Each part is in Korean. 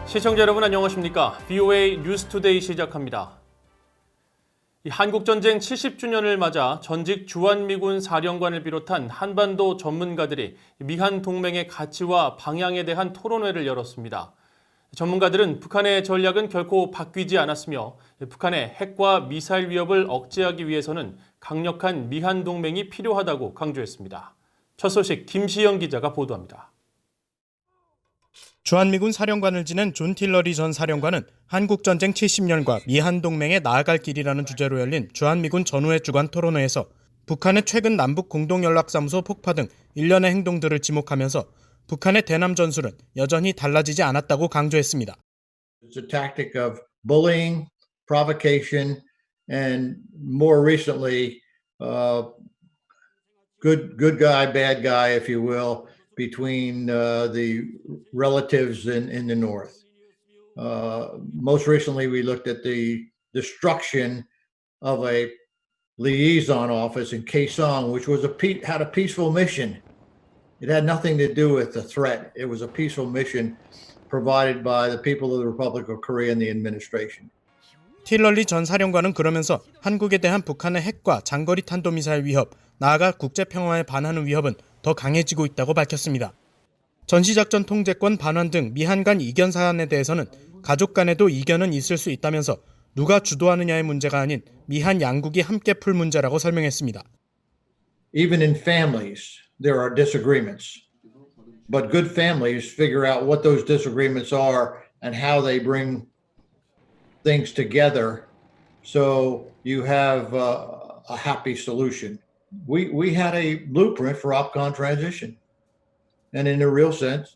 시청자 여러분 안녕하십니까? VOA 뉴스투데이 시작합니다. 한국전쟁 70주년을 맞아 전직 주한미군 사령관을 비롯한 한반도 전문가들이 미한 동맹의 가치와 방향에 대한 토론회를 열었습니다. 전문가들은 북한의 전략은 결코 바뀌지 않았으며 북한의 핵과 미사일 위협을 억제하기 위해서는 강력한 미한 동맹이 필요하다고 강조했습니다. 첫 소식 김시영 기자가 보도합니다. 주한미군 사령관을 지낸 존 틸러리 전 사령관은 한국전쟁 70년과 미한동맹에 나아갈 길이라는 주제로 열린 주한미군 전후회 주간 토론회에서 북한의 최근 남북 공동연락사무소 폭파 등 일련의 행동들을 지목하면서 북한의 대남 전술은 여전히 달라지지 않았다고 강조했습니다. It's a tactic of bullying, provocation, and more recently, good guy, bad guy, if you will, between the relatives in the north. Most recently, we looked at the destruction of a liaison office in Kaesong, which was had a peaceful mission. It had nothing to do with the threat. It was a peaceful mission provided by the people of the Republic of Korea and the administration. 틸러리 전 사령관은 그러면서 한국에 대한 북한의 핵과 장거리 탄도미사일 위협, 나아가 국제평화에 반하는 위협은 더 강해지고 있다고 밝혔습니다. 전시작전 통제권 반환 등 미한 간 이견 사안에 대해서는 가족 간에도 이견은 있을 수 있다면서 누가 주도하느냐의 문제가 아닌 미한 양국이 함께 풀 문제라고 설명했습니다. Even in families, there are disagreements. But good families figure out what those disagreements are and how they bring things together so you have a happy solution. We had a blueprint for OPCON transition. And in a real sense,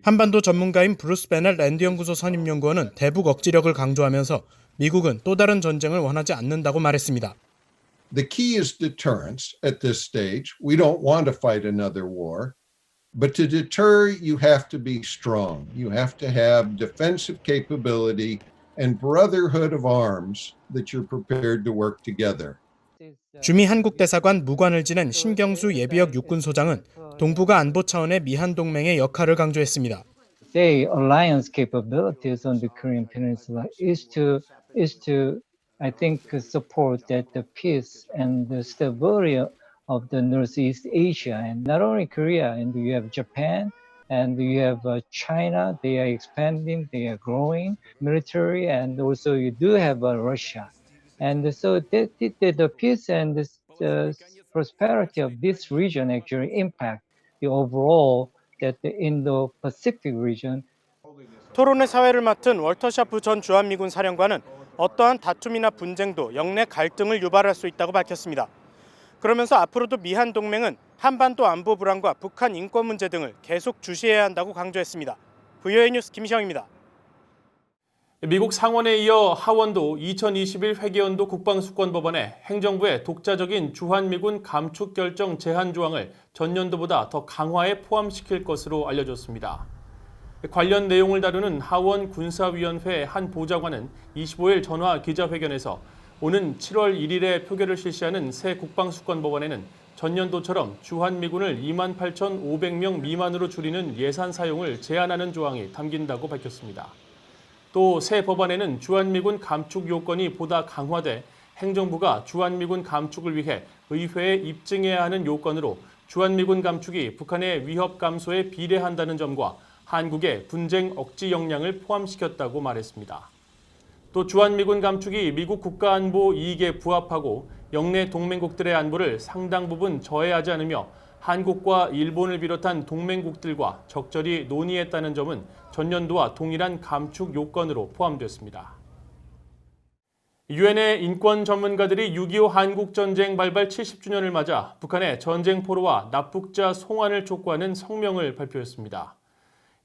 한반도 전문가인 브루스 베넬 랜드 연구소 선임 연구원은 대북 억지력을 강조하면서 미국은 또 다른 전쟁을 원하지 않는다고 말했습니다. The key is deterrence at this stage. We don't want to fight another war. But to deter, you have to be strong. You have to have defensive capability and brotherhood of arms that you're prepared to work together. 주미 한국대사관 무관을 지낸 신경수 예비역 육군소장은 동북아 안보 차원의 미한 동맹의 역할을 강조했습니다. The alliance capabilities on the Korean Peninsula is to I think support that the peace and the stability of the Northeast Asia, and not only Korea, and you have Japan and you have China. They are expanding, they are growing military, and also you do have Russia. And so the peace and the prosperity of this region actually impact the overall that the Indo-Pacific region. 토론회 사회를 맡은 월터 샤프 전 주한미군 사령관은 어떠한 다툼이나 분쟁도 영내 갈등을 유발할 수 있다고 밝혔습니다. 그러면서 앞으로도 미한 동맹은 한반도 안보 불안과 북한 인권 문제 등을 계속 주시해야 한다고 강조했습니다. VOA 뉴스 김시영입니다. 미국 상원에 이어 하원도 2021 회계연도 국방수권법안에 행정부의 독자적인 주한미군 감축 결정 제한 조항을 전년도보다 더 강화해 포함시킬 것으로 알려졌습니다. 관련 내용을 다루는 하원 군사위원회 한 보좌관은 25일 전화 기자회견에서 오는 7월 1일에 표결을 실시하는 새 국방수권법안에는 전년도처럼 주한미군을 28,500명 미만으로 줄이는 예산 사용을 제한하는 조항이 담긴다고 밝혔습니다. 또 새 법안에는 주한미군 감축 요건이 보다 강화돼 행정부가 주한미군 감축을 위해 의회에 입증해야 하는 요건으로 주한미군 감축이 북한의 위협 감소에 비례한다는 점과 한국의 분쟁 억지 역량을 포함시켰다고 말했습니다. 또 주한미군 감축이 미국 국가안보 이익에 부합하고 영내 동맹국들의 안보를 상당 부분 저해하지 않으며 한국과 일본을 비롯한 동맹국들과 적절히 논의했다는 점은 전년도와 동일한 감축 요건으로 포함됐습니다. 유엔의 인권 전문가들이 6.25 한국전쟁 발발 70주년을 맞아 북한의 전쟁 포로와 납북자 송환을 촉구하는 성명을 발표했습니다.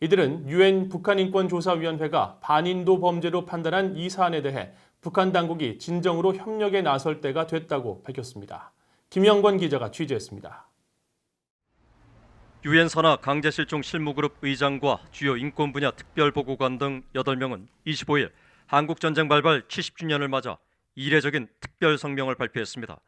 이들은 유엔 북한인권조사위원회가 반인도 범죄로 판단한 이 사안에 대해 북한 당국이 진정으로 협력에 나설 때가 됐다고 밝혔습니다. 김영권 기자가 취재했습니다. 유엔 산하 강제실종 실무그룹 의장과 주요 인권 분야 특별보고관 등 8명은 25일 한국전쟁 발발 70주년을 맞아 이례적인 특별 성명을 발표했습니다.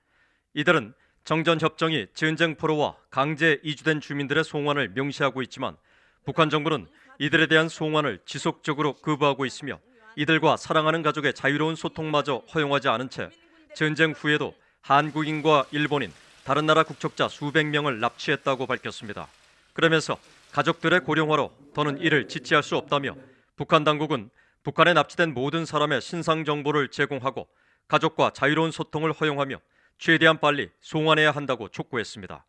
이들은 정전협정이 전쟁 포로와 강제 이주된 주민들의 송환을 명시하고 있지만 북한 정부는 이들에 대한 송환을 지속적으로 거부하고 있으며 이들과 사랑하는 가족의 자유로운 소통마저 허용하지 않은 채 전쟁 후에도 한국인과 일본인, 다른 나라 국적자 수백 명을 납치했다고 밝혔습니다. 그러면서 가족들의 고령화로 더는 이를 지체할 수 없다며 북한 당국은 북한에 납치된 모든 사람의 신상 정보를 제공하고 가족과 자유로운 소통을 허용하며 최대한 빨리 송환해야 한다고 촉구했습니다.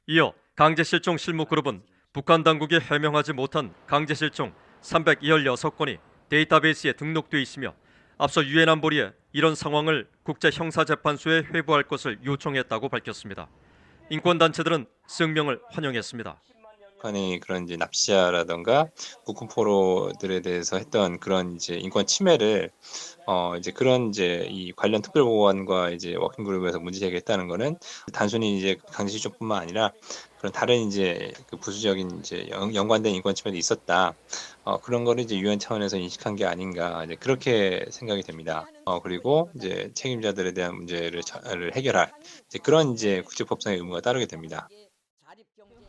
이어 강제실종 실무그룹은 북한 당국이 해명하지 못한 강제실종 316건이 데이터베이스에 등록돼 있으며 앞서 유엔 안보리에 이런 상황을 국제형사재판소에 회부할 것을 요청했다고 밝혔습니다. 인권단체들은 성명을 환영했습니다. 북한이 그런 이제 납치자라던가 국군포로들에 대해서 했던 그런 이제 인권 침해를 이제 그런 이제 이 관련 특별보고관과 이제 워킹그룹에서 문제 제기했다는 거는 단순히 이제 강제실종뿐만 아니라 그런 다른 이제 그 부수적인 이제 연관된 인권 침해도 있었다. 그런 거를 이제 유엔 차원에서 인식한 게 아닌가 이제 그렇게 생각이 됩니다. 그리고 이제 책임자들에 대한 문제를 해결할 이제 그런 이제 국제법상의 의무가 따르게 됩니다.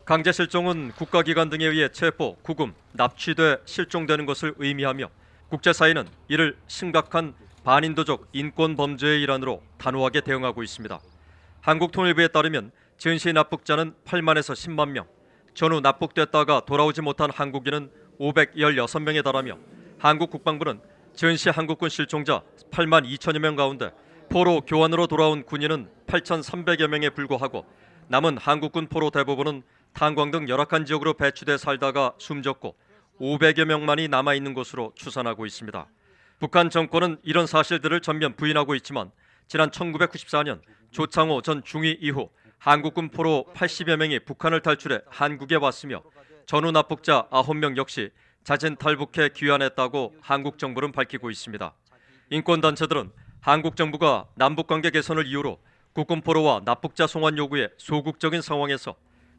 강제실종은 국가기관 등에 의해 체포, 구금, 납치돼 실종되는 것을 의미하며 국제사회는 이를 심각한 반인도적 인권 범죄의 일환으로 단호하게 대응하고 있습니다. 한국통일부에 따르면 전시 납북자는 8만에서 10만 명, 전후 납북됐다가 돌아오지 못한 한국인은 516명에 달하며 한국 국방부는 전시 한국군 실종자 8만 2천여 명 가운데 포로 교환으로 돌아온 군인은 8,300여 명에 불과하고 남은 한국군 포로 대부분은 탄광 등 열악한 지역으로 배치돼 살다가 숨졌고 500여 명만이 남아있는 것으로 추산하고 있습니다. 북한 정권은 이런 사실들을 전면 부인하고 있지만 지난 1994년 조창호 전 중위 이후 한국군 포로 80여 명이 북한을 탈출해 한국에 왔으며 전후 납북자 9명 역시 자진 탈북해 귀환했다고 한국 정부는 밝히고 있습니다. 인권단체들은 한국 정부가 남북관계 개선을 이유로 국군 포로와 납북자 송환 요구의 소극적인 상황에서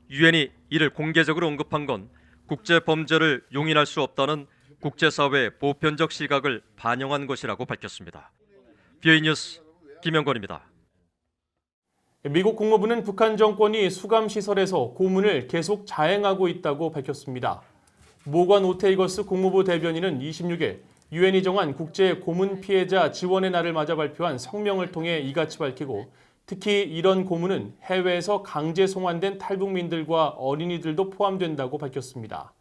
유엔이 이를 공개적으로 언급한 건 국제범죄를 용인할 수 없다는 국제사회의 보편적 시각을 반영한 것이라고 밝혔습니다. BOA 뉴스 김영건입니다. 미국 국무부는 북한 정권이 수감시설에서 고문을 계속 자행하고 있다고 밝혔습니다. 모건 오테이거스 국무부 대변인은 26일 유엔이 정한 국제 고문 피해자 지원의 날을 맞아 발표한 성명을 통해 이같이 밝히고 특히 이런 고문은 해외에서 강제 송환된 탈북민들과 어린이들도 포함된다고 밝혔습니다.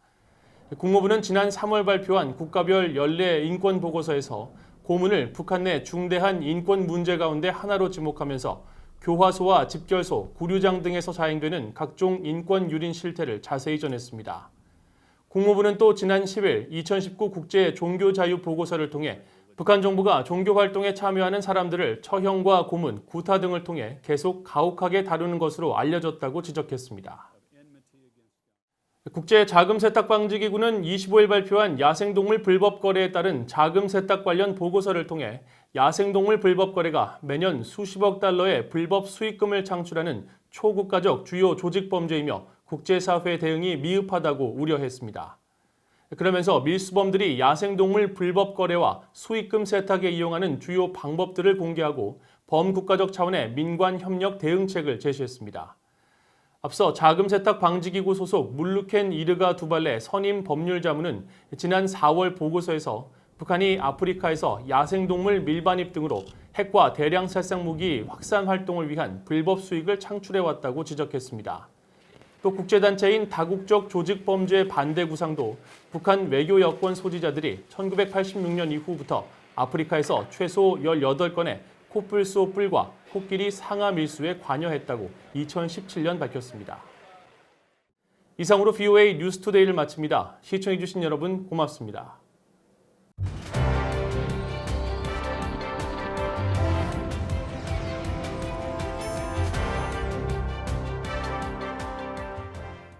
국무부는 지난 3월 발표한 국가별 연례 인권 보고서에서 고문을 북한 내 중대한 인권 문제 가운데 하나로 지목하면서 교화소와 집결소, 구류장 등에서 자행되는 각종 인권 유린 실태를 자세히 전했습니다. 국무부는 또 지난 10일 2019 국제 종교자유 보고서를 통해 북한 정부가 종교활동에 참여하는 사람들을 처형과 고문, 구타 등을 통해 계속 가혹하게 다루는 것으로 알려졌다고 지적했습니다. 국제자금세탁방지기구는 25일 발표한 야생동물 불법 거래에 따른 자금세탁 관련 보고서를 통해 야생동물 불법 거래가 매년 수십억 달러의 불법 수익금을 창출하는 초국가적 주요 조직범죄이며 국제사회 대응이 미흡하다고 우려했습니다. 그러면서 밀수범들이 야생동물 불법 거래와 수익금 세탁에 이용하는 주요 방법들을 공개하고 범국가적 차원의 민관협력 대응책을 제시했습니다. 앞서 자금세탁방지기구 소속 물루켄 이르가 두발레 선임 법률자문은 지난 4월 보고서에서 북한이 아프리카에서 야생동물 밀반입 등으로 핵과 대량 살상 무기 확산 활동을 위한 불법 수익을 창출해왔다고 지적했습니다. 또 국제단체인 다국적 조직범죄 반대 구상도 북한 외교 여권 소지자들이 1986년 이후부터 아프리카에서 최소 18건의 코뿔소 뿔과 코끼리 상아 밀수에 관여했다고 2017년 밝혔습니다. 이상으로 BOA 뉴스투데이를 마칩니다. 시청해주신 여러분 고맙습니다.